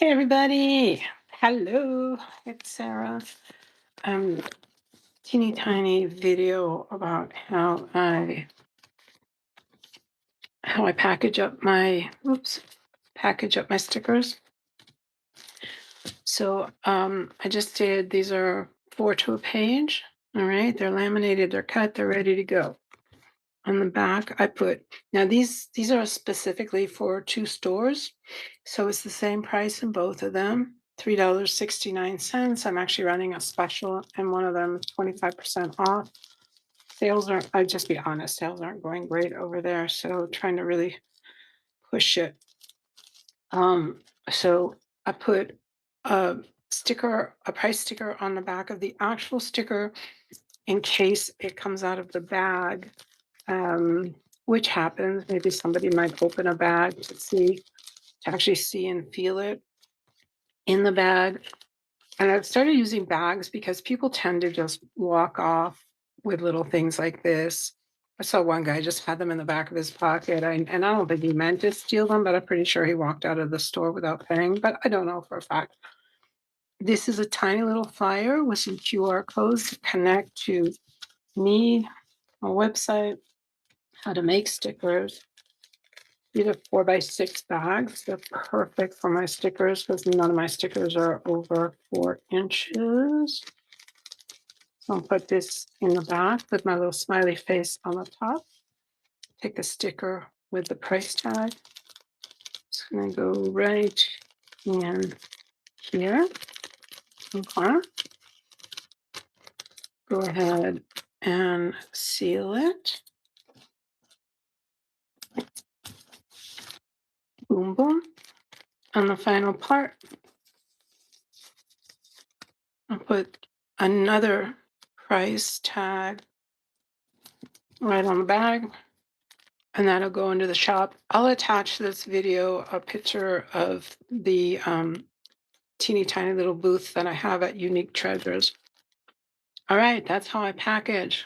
Hey everybody. Hello, it's Sarah. Um teeny tiny video about how I package up my stickers. So I just did, these are 4 to a page. All right, they're laminated, they're cut, they're ready to go. On the back I put, now these are specifically for 2 stores. So it's the same price in both of them, $3.69. I'm actually running a special and one of them is 25% off. Sales aren't, I'll just be honest, sales aren't going great over there, so trying to really push it. So I put a a price sticker on the back of the actual sticker in case it comes out of the bag, which happens. Maybe somebody might open a bag to actually see and feel it in the bag. And I've started using bags because people tend to just walk off with little things like this. I saw one guy just had them in the back of his pocket. And I don't think he meant to steal them, but I'm pretty sure he walked out of the store without paying, but I don't know for a fact. This is a tiny little flyer with some QR codes to connect to me, a website, how to make stickers. These are 4x6 bags. They're perfect for my stickers because none of my stickers are over 4 inches. So I'll put this in the back with my little smiley face on the top. Take the sticker with the price tag. It's going to go right in here. Okay. Go ahead and seal it. Boom, boom. On the final part, I'll put another price tag right on the bag, and that'll go into the shop. I'll attach to this video a picture of the teeny tiny little booth that I have at Unique Treasures. All right, that's how I package.